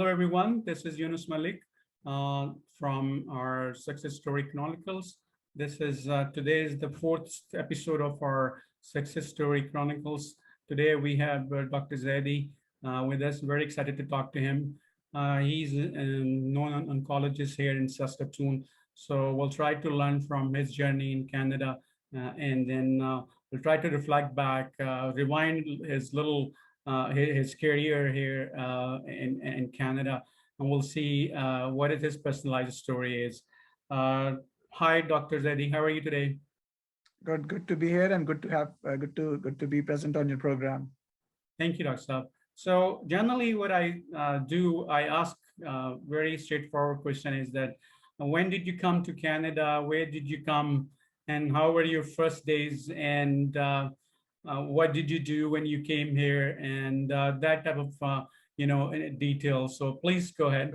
everyone. This is Yunus Malik from our Success Story Chronicles. This is today is the fourth episode of our Success Story Chronicles. Today we have Dr. Zaidi with us. Very excited to talk to him. He's a known oncologist here in Saskatoon. So we'll try to learn from his journey in Canada, and then we'll try to reflect back, rewind his career here in Canada, and we'll see what his personalized story is. Hi, Dr. Zaidi. How are you today? Good to be here, and good to have good to be present on your program. Thank you, Dr. Saab. So generally, what I do, I ask very straightforward question is that when did you come to Canada? Where did you come? And how were your first days? And what did you do when you came here? And that type of detail. So please go ahead.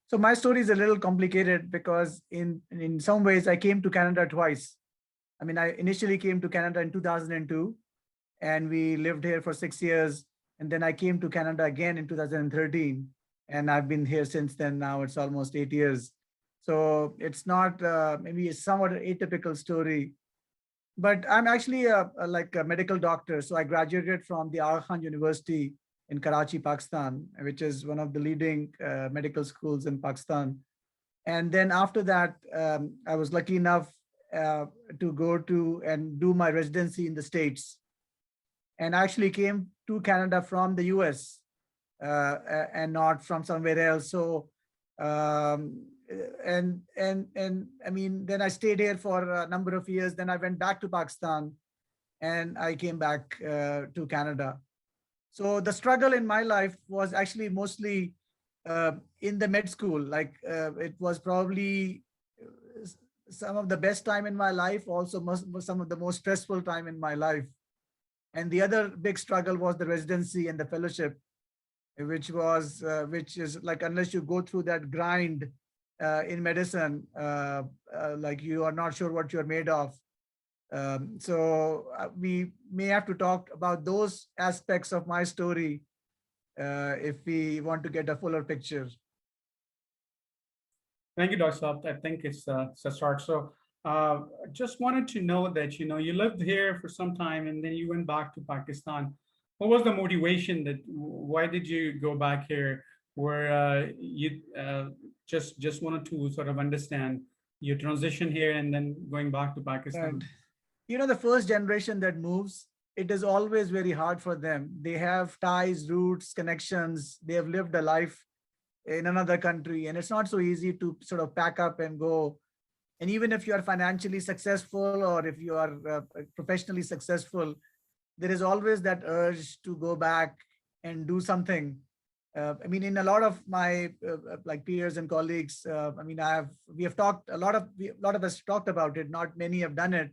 So my story is a little complicated because in some ways I came to Canada twice. I mean, I initially came to Canada in 2002, and we lived here for 6 years. And then I came to Canada again in 2013, and I've been here since then. Now it's almost 8 years. So it's not maybe a somewhat atypical story, but I'm actually like a medical doctor. So I graduated from the Aga Khan University in Karachi, Pakistan, which is one of the leading medical schools in Pakistan. And then after that, I was lucky enough to go to and do my residency in the States. And I actually came to Canada from the US and not from somewhere else. So, and I mean, then I stayed here for a number of years. Then I went back to Pakistan, and I came back to Canada. So the struggle in my life was actually mostly in the med school. Like it was probably some of the best time in my life, also some of the most stressful time in my life. And the other big struggle was the residency and the fellowship, which is like, unless you go through that grind in medicine, like you are not sure what you're made of. So we may have to talk about those aspects of my story if we want to get a fuller picture. Thank you, Dr. Saab. I think it's a start. So just wanted to know that, you lived here for some time and then you went back to Pakistan. What was the motivation why did you go back here? Where you just wanted to sort of understand your transition here and then going back to Pakistan? Right. The first generation that moves, it is always very hard for them. They have ties, roots, connections. They have lived a life in another country, and it's not so easy to sort of pack up and go. And even if you are financially successful or if you are professionally successful, there is always that urge to go back and do something. I mean, in a lot of my like peers and colleagues, I mean, we have talked a lot of us talked about it. Not many have done it,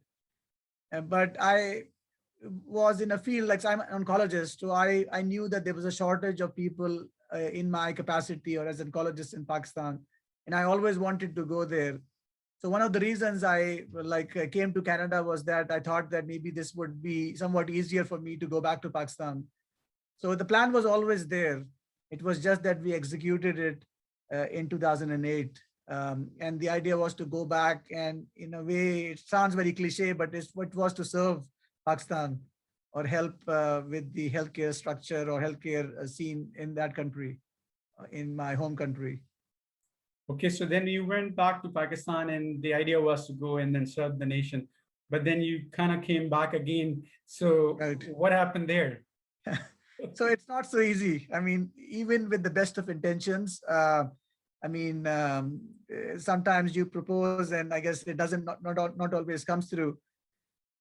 but I was in a field like I'm an oncologist, so I knew that there was a shortage of people in my capacity or as an oncologist in Pakistan, and I always wanted to go there. So one of the reasons I came to Canada was that I thought that maybe this would be somewhat easier for me to go back to Pakistan. So the plan was always there. It was just that we executed it in 2008. And the idea was to go back, and in a way, it sounds very cliche, but it was to serve Pakistan or help with the healthcare structure or healthcare scene in that country, in my home country. Okay, so then you went back to Pakistan and the idea was to go and then serve the nation, but then you kind of came back again. So right. What happened there? So it's not so easy. I mean, even with the best of intentions, I mean, sometimes you propose and I guess it doesn't not always comes through.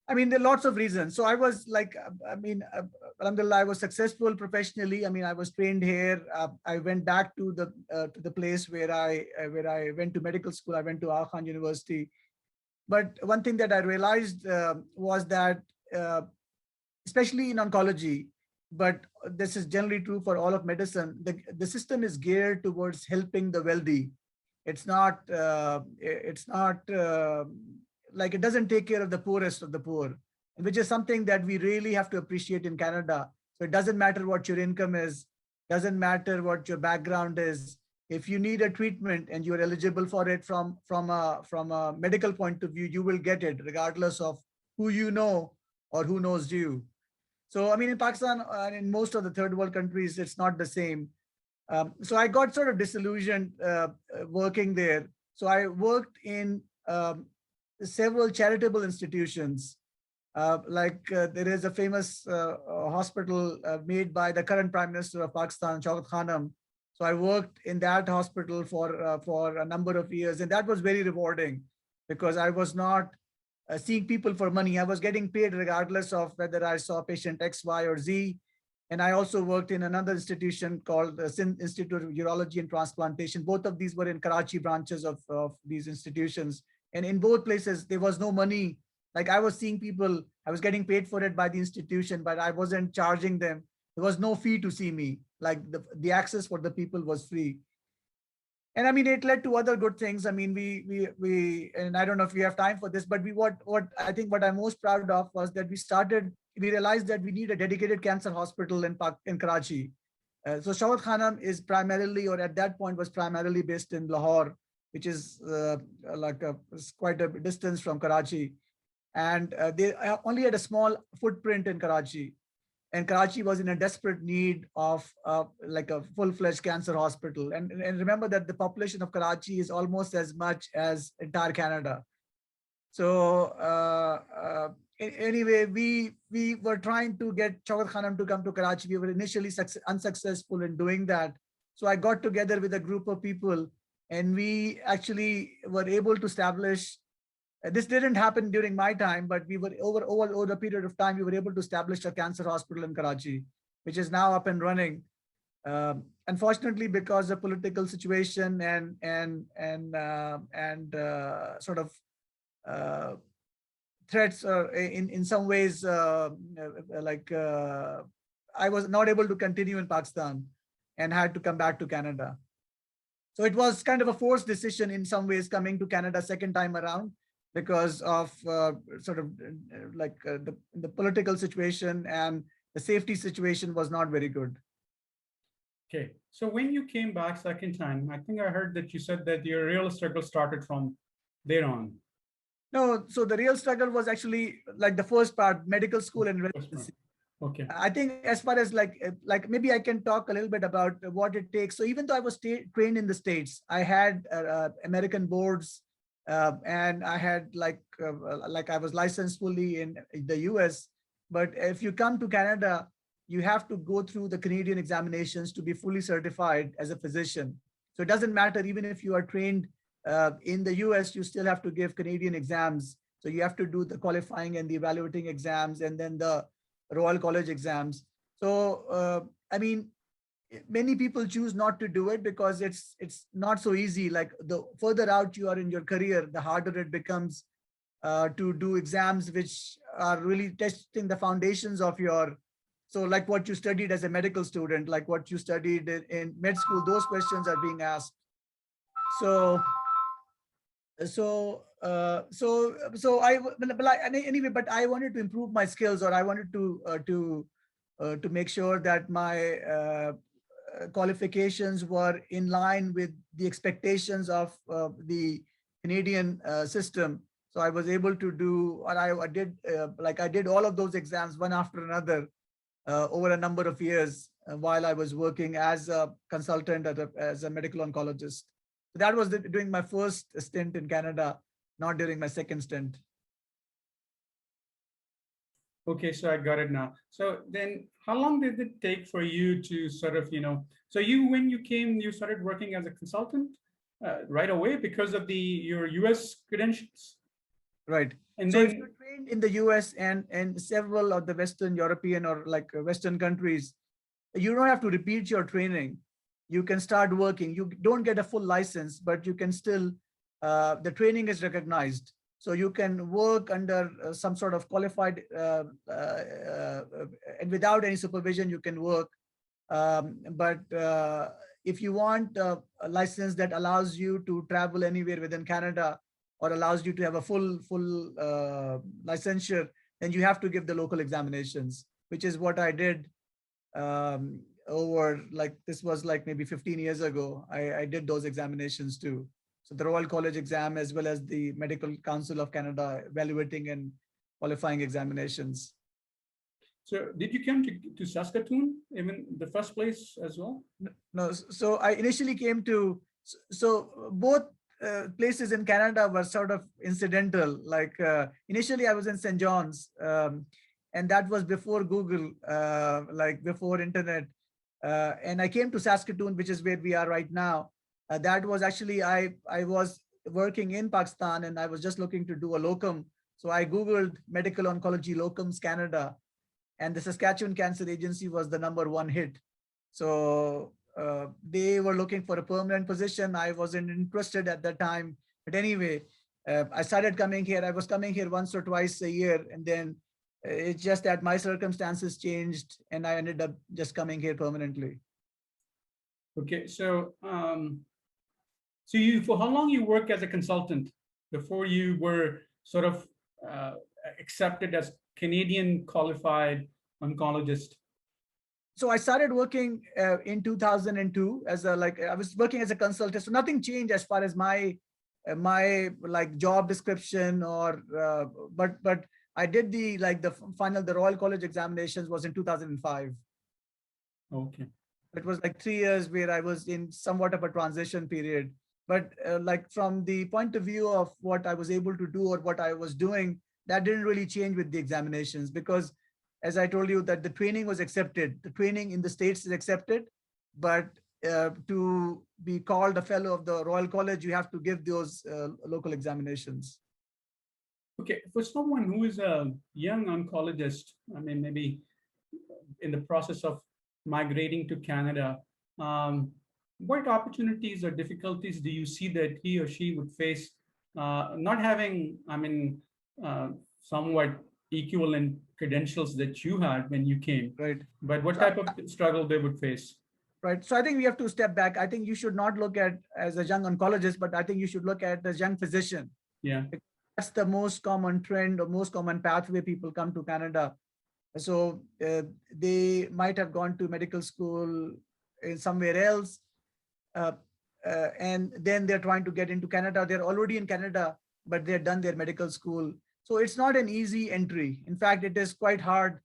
I mean, there are lots of reasons. So I was like, I mean, alhamdulillah, I was successful professionally. I mean, I was trained here. I went back to the place where I went to medical school. I went to Aga Khan University. But one thing that I realized was that, especially in oncology, but this is generally true for all of medicine, the system is geared towards helping the wealthy. It's not like it doesn't take care of the poorest of the poor, which is something that we really have to appreciate in Canada. So it doesn't matter what your income is. Doesn't matter what your background is. If you need a treatment and you're eligible for it from a medical point of view, you will get it regardless of who you know or who knows you. So, I mean, in Pakistan and in most of the third world countries, it's not the same. So I got sort of disillusioned working there. So I worked in several charitable institutions. There is a famous hospital made by the current Prime Minister of Pakistan, Shaukat Khanum. So I worked in that hospital for a number of years, and that was very rewarding because I was not seeing people for money. I was getting paid regardless of whether I saw patient X, Y, or Z. And I also worked in another institution called the Sindh Institute of Urology and Transplantation. Both of these were in Karachi branches of these institutions. And in both places, there was no money. Like I was seeing people, I was getting paid for it by the institution, but I wasn't charging them. There was no fee to see me. Like the access for the people was free. And I mean, it led to other good things. I mean, we and I don't know if we have time for this, but what I think what I'm most proud of was that we realized that we need a dedicated cancer hospital in Karachi. So Shaukat Khanum is primarily, or at that point was primarily based in Lahore, which is quite a distance from Karachi. And they only had a small footprint in Karachi. And Karachi was in a desperate need of like a full-fledged cancer hospital. And remember that the population of Karachi is almost as much as entire Canada. So anyway, we were trying to get Shaukat Khanum to come to Karachi. We were initially unsuccessful in doing that. So I got together with a group of people, and we actually were able to establish. This didn't happen during my time, but we were over a period of time, we were able to establish a cancer hospital in Karachi, which is now up and running. Unfortunately, because of political situation and sort of threats, in some ways, I was not able to continue in Pakistan and had to come back to Canada. So it was kind of a forced decision in some ways coming to Canada second time around, because of the political situation, and the safety situation was not very good. Okay, so when you came back second time, I think I heard that you said that your real struggle started from there on. No, so the real struggle was actually like the first part, medical school and residency. Okay. I think as far as like maybe I can talk a little bit about what it takes. So even though I was trained in the States, I had American boards, and I had like I was licensed fully in the US. But if you come to Canada, you have to go through the Canadian examinations to be fully certified as a physician. So it doesn't matter, even if you are trained in the US, you still have to give Canadian exams. So you have to do the qualifying and the evaluating exams, and then the Royal College exams. So, I mean, many people choose not to do it because it's not so easy. Like the further out you are in your career, the harder it becomes to do exams which are really testing the foundations of your, so like what you studied as a medical student, like what you studied in med school, those questions are being asked. So anyway, but I wanted to improve my skills, or I wanted to make sure that my qualifications were in line with the expectations of the Canadian system. So I was able to do, and I did I did all of those exams one after another over a number of years while I was working as a consultant as a medical oncologist. So that was during my first stint in Canada, not during my second stint. Okay, so I got it now. So then how long did it take for you to sort of, so when you came, you started working as a consultant right away because of your US credentials? Right. And so if you're trained in the US and several of the Western European or like Western countries, you don't have to repeat your training. You can start working. You don't get a full license, but you can still, the training is recognized. So you can work under some sort of qualified, and without any supervision, you can work. But if you want a license that allows you to travel anywhere within Canada, or allows you to have a full licensure, then you have to give the local examinations, which is what I did. over, like this was like maybe 15 years ago, I did those examinations too. So the Royal College exam as well as the Medical Council of Canada evaluating and qualifying examinations. So did you come to Saskatoon, even the first place as well? No, so I initially came to, so both places in Canada were sort of incidental. Like initially I was in St. John's, and that was before Google, like before internet. And I came to Saskatoon, which is where we are right now. That was actually, I was working in Pakistan and I was just looking to do a locum. So I Googled medical oncology locums Canada, and the Saskatchewan Cancer Agency was the #1 hit. So they were looking for a permanent position. I wasn't interested at that time. But anyway, I started coming here. I was coming here once or twice a year. And then it's just that my circumstances changed and I ended up just coming here permanently. Okay, so for how long you work as a consultant before you were sort of accepted as Canadian qualified oncologist? So I started working in 2002 as a, like, I was working as a consultant. So nothing changed as far as my like job description or, but I did the the Royal College examinations was in 2005. Okay. It was like 3 years where I was in somewhat of a transition period. But like from the point of view of what I was able to do or what I was doing, that didn't really change with the examinations, because as I told you that the training was accepted. The training in the States is accepted, but to be called a fellow of the Royal College, you have to give those local examinations. Okay, for someone who is a young oncologist, I mean, maybe in the process of migrating to Canada, what opportunities or difficulties do you see that he or she would face not having, I mean, somewhat equivalent credentials that you had when you came, right? But what type of struggle they would face? Right. So I think we have to step back. I think you should not look at as a young oncologist, but I think you should look at as young physician. Yeah. That's the most common trend or most common pathway people come to Canada. So they might have gone to medical school in somewhere else. And then they're trying to get into Canada. They're already in Canada, but they're done their medical school. So it's not an easy entry. In fact, it is quite hard.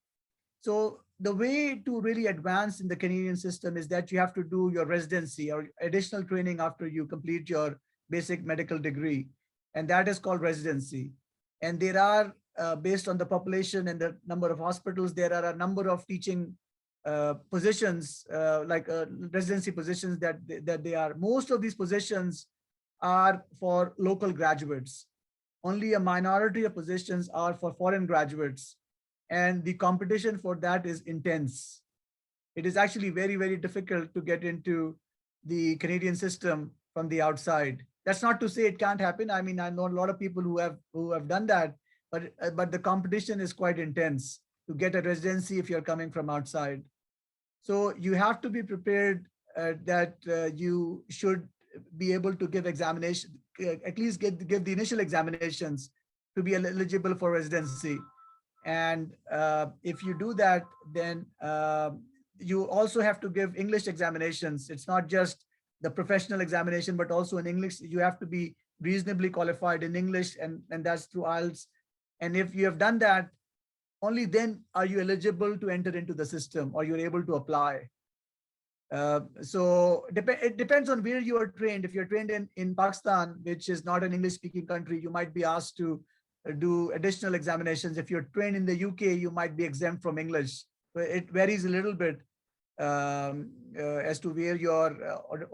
So the way to really advance in the Canadian system is that you have to do your residency or additional training after you complete your basic medical degree. And that is called residency. And there are, based on the population and the number of hospitals, there are a number of teaching positions, like residency positions that they are. Most of these positions are for local graduates. Only a minority of positions are for foreign graduates. And the competition for that is intense. It is actually very, very difficult to get into the Canadian system from the outside. That's not to say it can't happen. I mean, I know a lot of people who have done that, but the competition is quite intense to get a residency if you're coming from outside. So you have to be prepared that you should be able to give examination, at least give the initial examinations to be eligible for residency. And if you do that, then you also have to give English examinations. It's not just the professional examination, but also in English. You have to be reasonably qualified in English, and that's through IELTS. And if you have done that, only then are you eligible to enter into the system, or you're able to apply. So it depends on where you are trained. If you're trained in Pakistan, which is not an English-speaking country, you might be asked to do additional examinations. If you're trained in the UK, you might be exempt from English. So it varies a little bit as to where your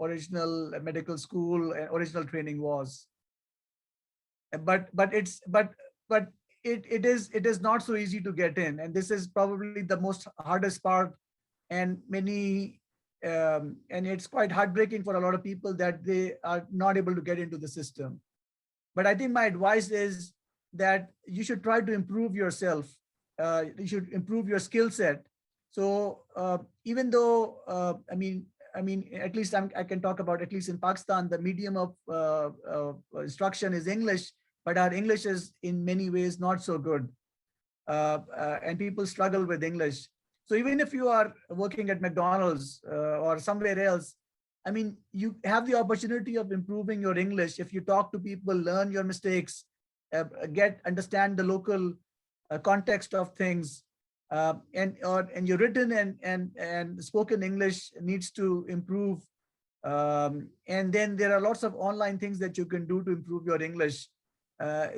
original medical school and original training was. But it is not so easy to get in, and this is probably the most hardest part. And many and it's quite heartbreaking for a lot of people that they are not able to get into the system. But I think my advice is that you should try to improve yourself. You should improve your skill set. So even though, I mean, at least I can talk about, at least in Pakistan, the medium of instruction is English, but our English is in many ways not so good. And people struggle with English. So even if you are working at McDonald's or somewhere else, I mean, you have the opportunity of improving your English if you talk to people, learn your mistakes, understand the local context of things, and your written and spoken English needs to improve. And then there are lots of online things that you can do to improve your English. I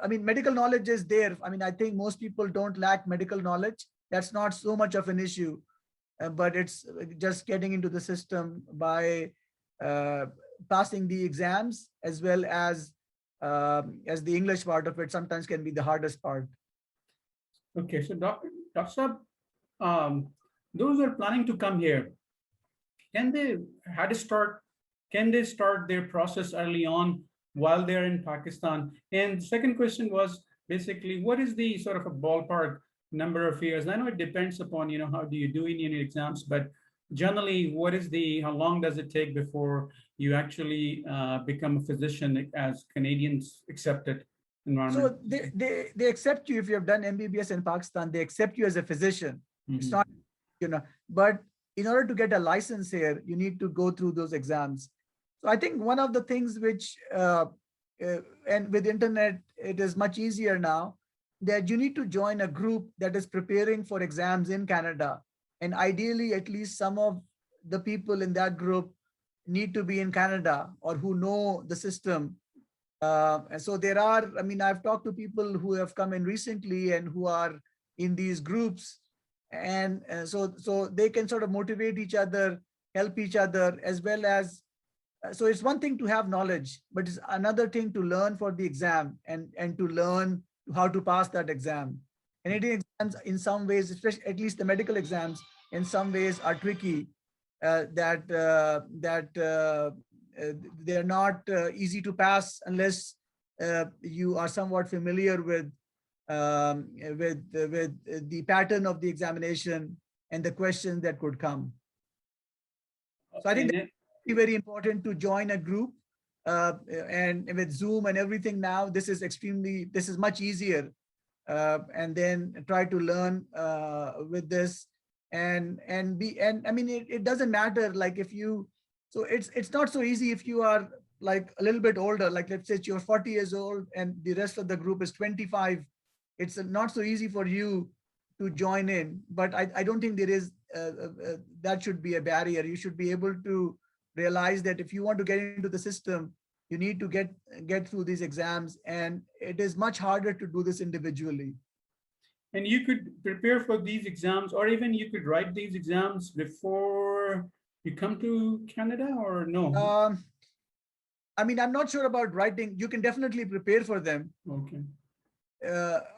mean, medical knowledge is there. I mean, I think most people don't lack medical knowledge. That's not so much of an issue, but it's just getting into the system by uh, passing the exams, as the English part of it sometimes can be the hardest part. Okay, so Dr. Saab, those who are planning to come here, can they how to start? Can they start their process early on while they're in Pakistan? And the second question was basically, what is the sort of a ballpark number of years? I know it depends upon, how do you do in your exams, but generally, how long does it take before you actually become a physician as Canadians accepted environment? So they accept you if you have done MBBS in Pakistan. They accept you as a physician. It's not, but in order to get a license here, you need to go through those exams. So I think one of the things which, and with internet, it is much easier now, that you need to join a group that is preparing for exams in Canada. And ideally, at least some of the people in that group need to be in Canada or who know the system. And so there are, I mean, I've talked to people who have come in recently and who are in these groups. And so they can sort of motivate each other, help each other, as well as, so it's one thing to have knowledge, but it's another thing to learn for the exam and to learn how to pass that exam. Canadian exams in some ways, especially at least the medical exams, in some ways are tricky, they're not easy to pass unless you are somewhat familiar with the pattern of the examination and the questions that could come. So I think that's very important to join a group, and with Zoom and everything now, this is much easier, and then try to learn with this and I mean, it doesn't matter, like if you, so it's not so easy if you are like a little bit older, like let's say you're 40 years old and the rest of the group is 25. It's not so easy for you to join in, but I don't think there is that should be a barrier. You should be able to realize that if you want to get into the system, you need to get through these exams, and it is much harder to do this individually. And you could prepare for these exams, or even you could write these exams before you come to Canada, or no? I mean, I'm not sure about writing. You can definitely prepare for them. Okay.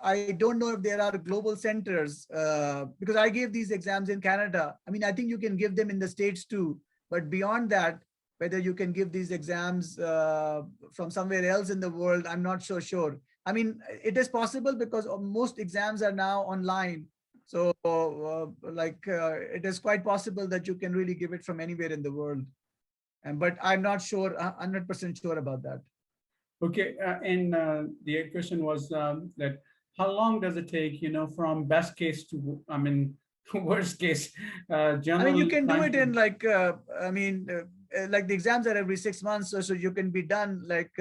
I don't know if there are global centers because I gave these exams in Canada. I mean, I think you can give them in the States too, but beyond that, whether you can give these exams from somewhere else in the world, I'm not so sure. I mean, it is possible because most exams are now online. So it is quite possible that you can really give it from anywhere in the world. But I'm not sure, 100% sure about that. Okay, and the question was that how long does it take, from best case to, I mean, worst case? I mean, you can do it in like, like the exams are every 6 months, so you can be done like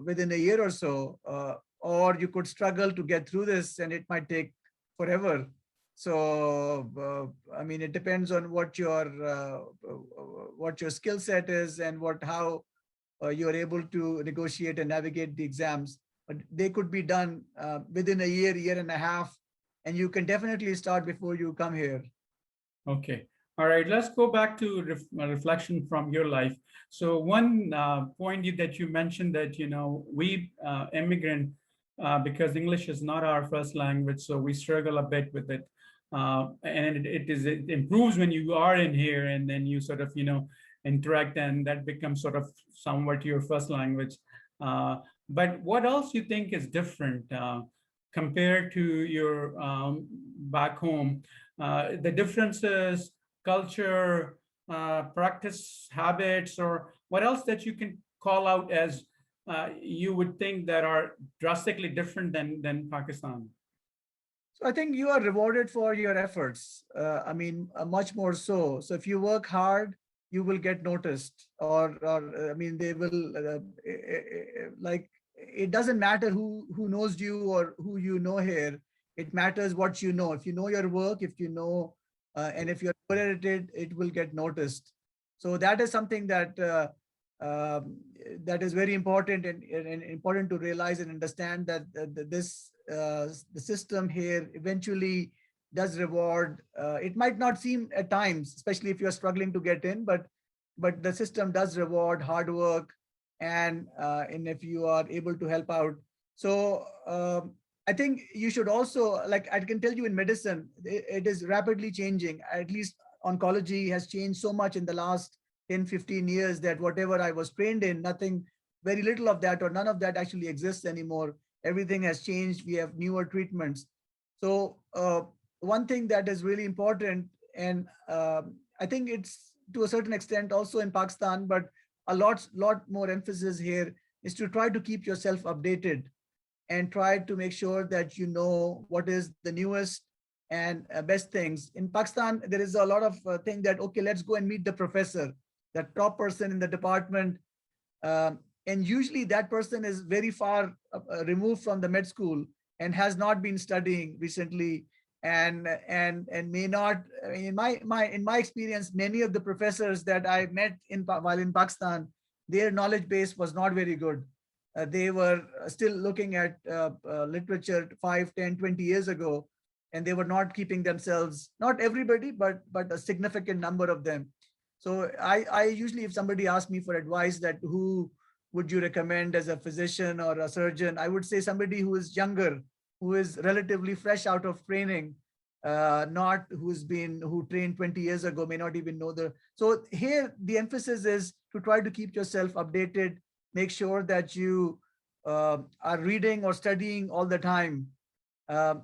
within a year or so, or you could struggle to get through this and it might take forever. So, I mean, it depends on what your skill set is and how you're able to negotiate and navigate the exams. But they could be done within a year and a half, and you can definitely start before you come here. Okay. All right, let's go back to reflection from your life. So one point that you mentioned that, we immigrant, because English is not our first language, so we struggle a bit with it. And it improves when you are in here and then you sort of, interact, and that becomes sort of somewhat your first language. But what else you think is different compared to your back home? The differences, culture, practice habits, or what else that you can call out as you would think that are drastically different than Pakistan? So I think you are rewarded for your efforts. I mean, much more so. So if you work hard, you will get noticed, or I mean, they will like. It doesn't matter who knows you or who you know here. It matters what you know. If you know your work, if you know, and if you're good at it, it will get noticed. So that is something that that is very important, and important to realize and understand that this the system here eventually does reward. It might not seem at times, especially if you're struggling to get in, but the system does reward hard work, and if you are able to help out. So I think you should also, like I can tell you, in medicine, it is rapidly changing. At least oncology has changed so much in the last 10, 15 years that whatever I was trained in, nothing, very little of that or none of that actually exists anymore. Everything has changed. We have newer treatments. So one thing that is really important, and I think it's to a certain extent also in Pakistan, but a lot more emphasis here, is to try to keep yourself updated and try to make sure that you know what is the newest and best things. In Pakistan, there is a lot of thing that, okay, let's go and meet the professor, the top person in the department. And usually that person is very far removed from the med school and has not been studying recently, and may not. I mean, in my experience, many of the professors that I met while in Pakistan, their knowledge base was not very good. They were still looking at literature 5, 10, 20 years ago, and they were not keeping themselves, not everybody, but a significant number of them. So I usually, if somebody asks me for advice that who would you recommend as a physician or a surgeon, I would say somebody who is younger, who is relatively fresh out of training, not who trained 20 years ago, may not even know the. So here the emphasis is to try to keep yourself updated, make sure that you are reading or studying all the time.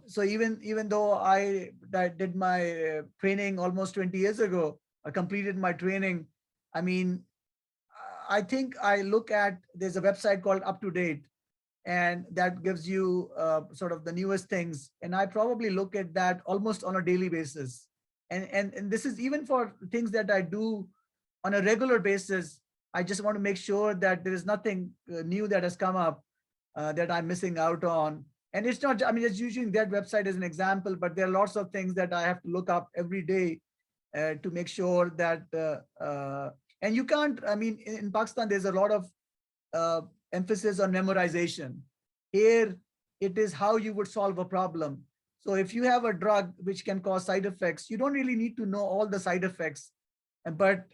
So even though I did my training almost 20 years ago, I completed my training. I mean, I think I look at, there's a website called Up to Date, and that gives you sort of the newest things. And I probably look at that almost on a daily basis. And this is even for things that I do on a regular basis. I just want to make sure that there is nothing new that has come up that I'm missing out on. And it's not, I mean, just using that website as an example, but there are lots of things that I have to look up every day to make sure that, and you can't, I mean, in Pakistan, there's a lot of uh, emphasis on memorization. Here, it is how you would solve a problem. So if you have a drug which can cause side effects, you don't really need to know all the side effects, but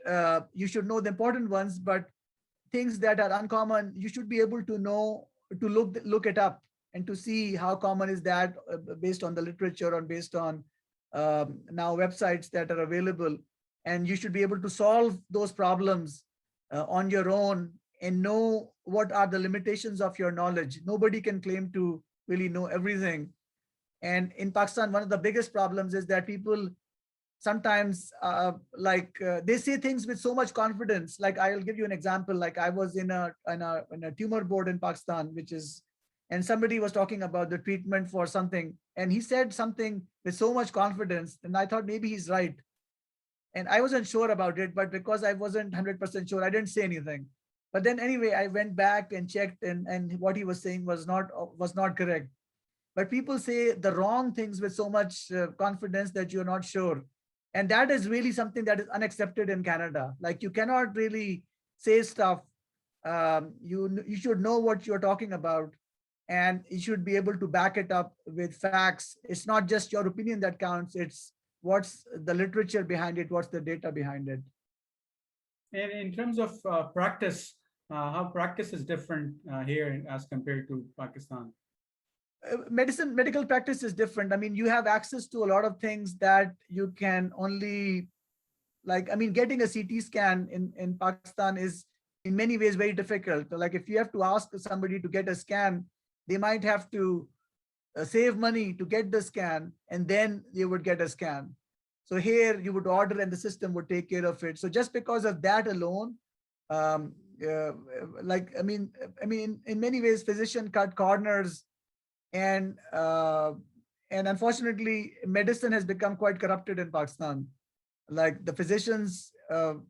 you should know the important ones. But things that are uncommon, you should be able to know, to look it up and to see how common is that based on the literature or based on now websites that are available. And you should be able to solve those problems on your own and know what are the limitations of your knowledge. Nobody can claim to really know everything. And in Pakistan, one of the biggest problems is that people sometimes they say things with so much confidence. Like, I'll give you an example. Like, I was in a tumor board in Pakistan, which is, and somebody was talking about the treatment for something, and he said something with so much confidence, and I thought maybe he's right. And I wasn't sure about it, but because I wasn't 100% sure, I didn't say anything. But then anyway, I went back and checked, and what he was saying was not correct. But people say the wrong things with so much confidence that you're not sure. And that is really something that is unaccepted in Canada. Like, you cannot really say stuff. You should know what you're talking about, and you should be able to back it up with facts. It's not just your opinion that counts. It's what's the literature behind it, what's the data behind it. And in terms of practice, how practice is different here as compared to Pakistan? Medical practice is different. I mean, you have access to a lot of things that you can only, like, I mean, getting a CT scan in Pakistan is in many ways very difficult. Like, if you have to ask somebody to get a scan, they might have to save money to get the scan, and then you would get a scan. So here you would order and the system would take care of it. So just because of that alone, um, like, I mean, in many ways, physician cut corners, and unfortunately, medicine has become quite corrupted in Pakistan. Like the physicians, the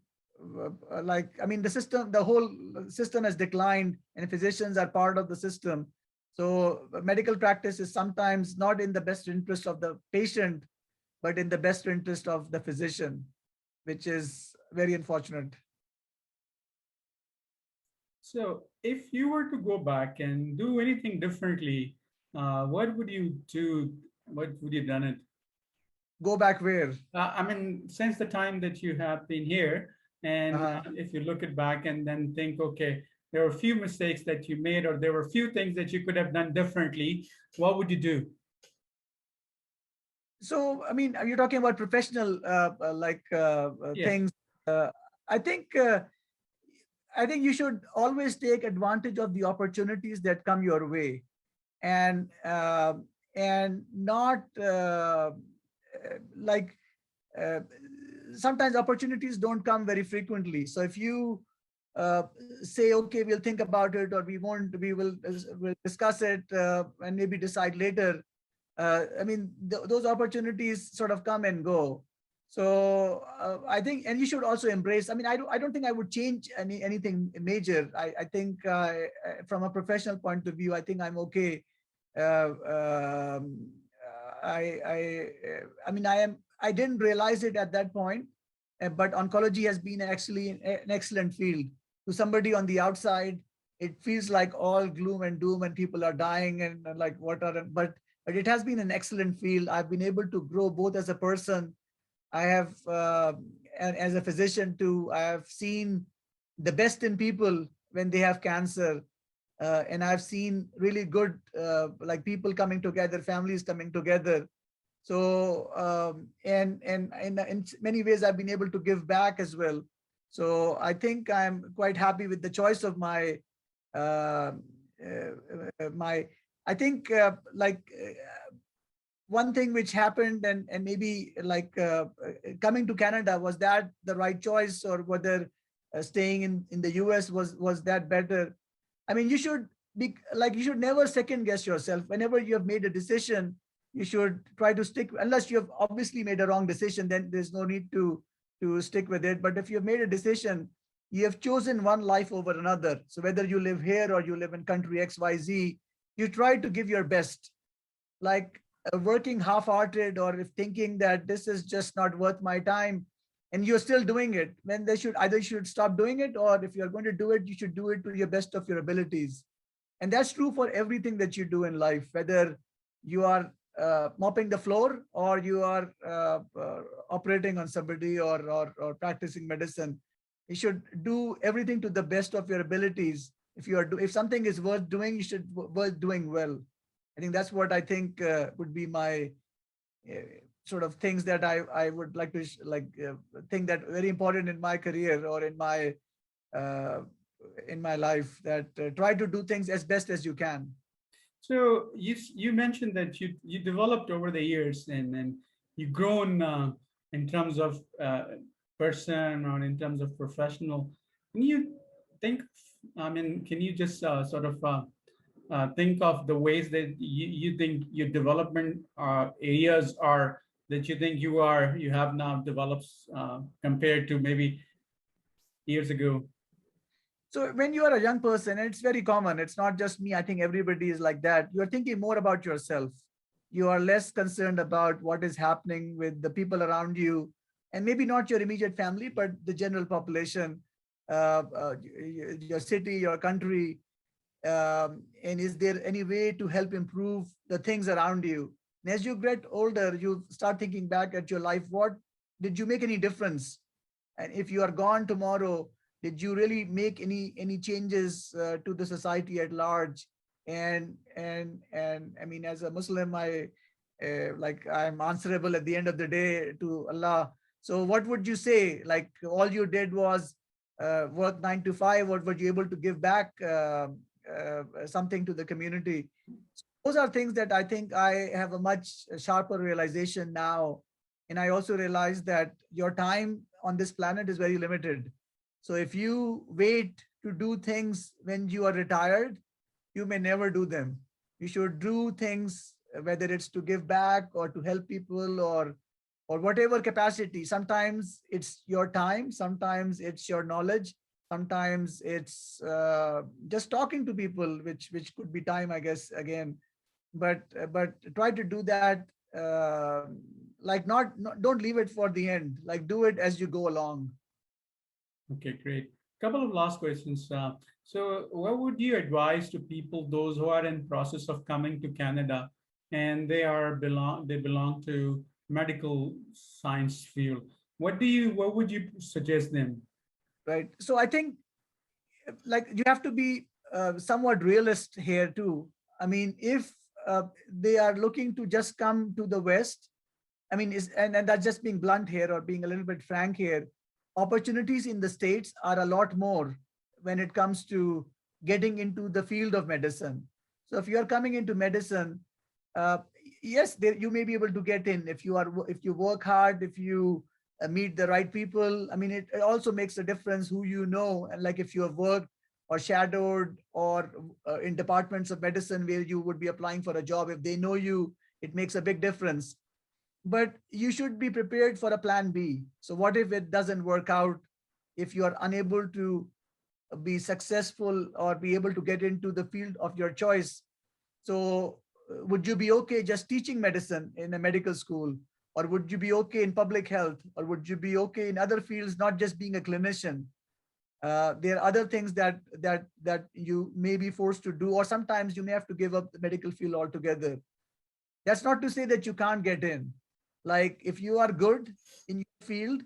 system, the whole system has declined, and physicians are part of the system. So medical practice is sometimes not in the best interest of the patient, but in the best interest of the physician, which is very unfortunate. So if you were to go back and do anything differently, what would you do? What would you done it? Go back where? I mean, since the time that you have been here, and Uh-huh. if you look it back and then think, okay, there were a few mistakes that you made, or there were a few things that you could have done differently, what would you do? So, I mean, are you talking about professional Yes. things? Uh, I think you should always take advantage of the opportunities that come your way, and not like uh, sometimes opportunities don't come very frequently. So if you uh, say, okay, we'll think about it, or we will we'll discuss it and maybe decide later. I mean, those opportunities sort of come and go. So I think, and you should also embrace. I mean, I don't think I would change anything major. I think from a professional point of view, I think I'm okay. Uh, um, I mean, I didn't realize it at that point, but oncology has been actually an excellent field. To somebody on the outside, it feels like all gloom and doom, and people are dying, and like what are, but it has been an excellent field. I've been able to grow both as a person. I have, and as a physician too, I have seen the best in people when they have cancer. And I've seen really good, like people coming together, families coming together. So, and in many ways, I've been able to give back as well. So I think I'm quite happy with the choice of uh, my, I think one thing which happened, and maybe coming to Canada, was that the right choice, or whether staying in the US was that better? I mean, you should be like, you should never second guess yourself. Whenever you have made a decision, you should try to stick, unless you have obviously made a wrong decision, then there's no need to stick with it. But if you have made a decision, you have chosen one life over another. So whether you live here or you live in country XYZ, you try to give your best. Like working half-hearted, or if thinking that this is just not worth my time, and you're still doing it, then they should either should stop doing it, or if you're going to do it, you should do it to your best of your abilities. And that's true for everything that you do in life, whether you are mopping the floor, or you are operating on somebody, or practicing medicine. You should do everything to the best of your abilities. If something is worth doing, you should worth doing well. I think that's what I think would be my sort of things that I would like to think that very important in my career, or uh, in my life, that try to do things as best as you can. So you mentioned that you developed over the years, and you've grown in terms of person, or in terms of professional. Can you think? I mean, can you just sort of think of the ways that you think your development areas are, that you think you have now developed compared to maybe years ago? So when you are a young person, and it's very common, it's not just me, I think everybody is like that, you're thinking more about yourself. You are less concerned about what is happening with the people around you, and maybe not your immediate family, but the general population, your city, your country. And is there any way to help improve the things around you? And as you get older, you start thinking back at your life. What did you make any difference? And if you are gone tomorrow, did you really make any changes to the society at large? And I mean, as a Muslim, I'm answerable at the end of the day to Allah. So what would you say? Like, all you did was work 9 to 5, or were you able to give back something to the community? Those are things that I think I have a much sharper realization now. And I also realize that your time on this planet is very limited. So if you wait to do things when you are retired, you may never do them. You should do things whether it's to give back or to help people or whatever capacity. Sometimes it's your time, sometimes it's your knowledge, sometimes it's just talking to people, which could be time, I guess, again. But try to do that, like not don't leave it for the end, like do it as you go along. Okay, great. Couple of last questions. So what would you advise to people, those who are in process of coming to Canada and they belong to medical science field? What would you suggest them? Right, so I think, like, you have to be somewhat realist here too. I mean, if they are looking to just come to the West, I mean, and that's just being blunt here or being a little bit frank here. Opportunities in the States are a lot more when it comes to getting into the field of medicine. So if you are coming into medicine, uh, yes, there, you may be able to get in if you work hard, if you meet the right people. I mean, it also makes a difference who you know, and like if you have worked or shadowed or in departments of medicine where you would be applying for a job, if they know you, it makes a big difference. But you should be prepared for a plan B. So what if it doesn't work out? If you are unable to be successful or be able to get into the field of your choice, so would you be okay just teaching medicine in a medical school? Or would you be okay in public health? Or would you be okay in other fields, not just being a clinician? There are other things that you may be forced to do, or sometimes you may have to give up the medical field altogether. That's not to say that you can't get in. Like if you are good in your field,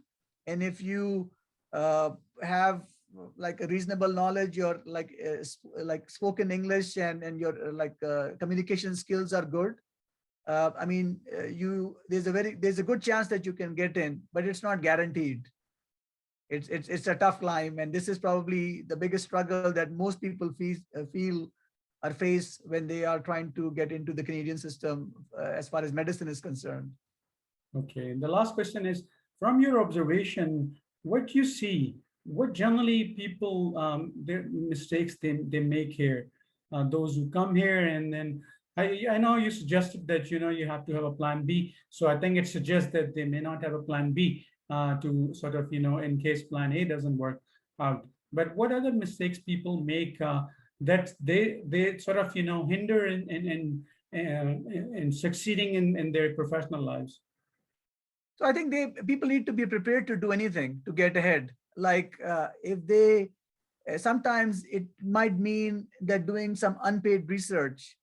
and if you have like a reasonable knowledge, your like spoken English and your communication skills are good. I mean, there's a good chance that you can get in, but it's not guaranteed. It's a tough climb, and this is probably the biggest struggle that most people feel or face when they are trying to get into the Canadian system as far as medicine is concerned. Okay, the last question is, from your observation, what you see, what generally people, their mistakes they make here, those who come here and then, I know you suggested that, you have to have a plan B. So I think it suggests that they may not have a plan B to sort of, in case plan A doesn't work out. But what other mistakes people make that they sort of, hinder in succeeding in their professional lives? So I think people need to be prepared to do anything to get ahead. Like if they sometimes it might mean that doing some unpaid research.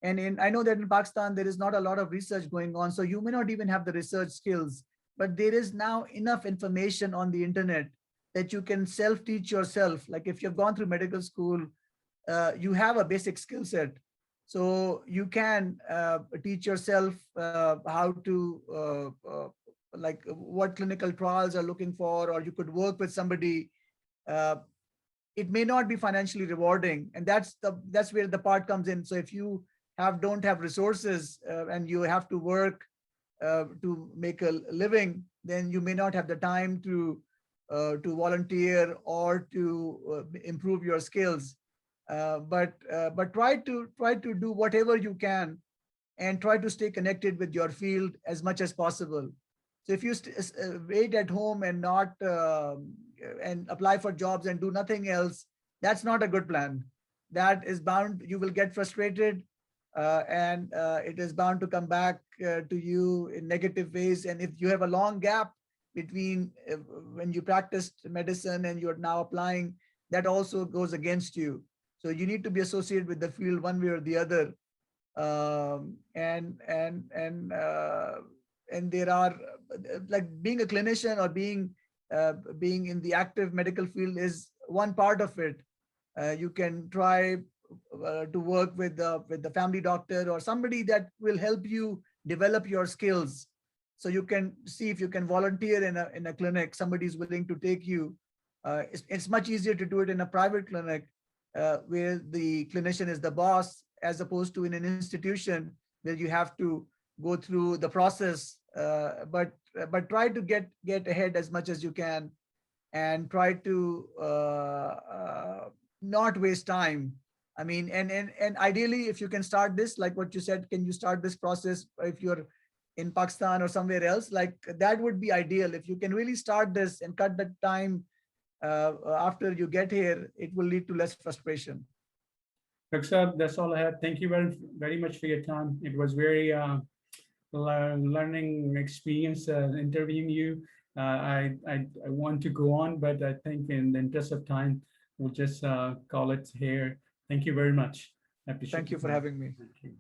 And I know that in Pakistan there is not a lot of research going on, so you may not even have the research skills. But there is now enough information on the internet that you can self-teach yourself. Like if you've gone through medical school, you have a basic skill set. So you can teach yourself how to like what clinical trials are looking for, or you could work with somebody. uh, it may not be financially rewarding, and that's where the part comes in. So if you don't have resources and you have to work to make a living, then you may not have the time to volunteer or to improve your skills. But try to do whatever you can, and try to stay connected with your field as much as possible. So if you wait at home and not and apply for jobs and do nothing else, that's not a good plan. That is bound, you will get frustrated, and it is bound to come back to you in negative ways. And if you have a long gap between when you practiced medicine and you're now applying, that also goes against you. So you need to be associated with the field one way or the other. And there are like being a clinician or being in the active medical field is one part of it. You can try to work with the family doctor or somebody that will help you develop your skills. So you can see if you can volunteer in a clinic. Somebody is willing to take you. It's much easier to do it in a private clinic where the clinician is the boss, as opposed to in an institution where you have to go through the process. But try to get ahead as much as you can, and try to not waste time. I mean, and ideally, if you can start this, like what you said, can you start this process if you're in Pakistan or somewhere else? Like that would be ideal. If you can really start this and cut the time after you get here, it will lead to less frustration. Dr. That's all I had. Thank you very much for your time. It was very learning experience interviewing you. I want to go on, but I think in the interest of time, we'll just call it here. Thank you very much. I appreciate Thank you for it. having me. Thank you.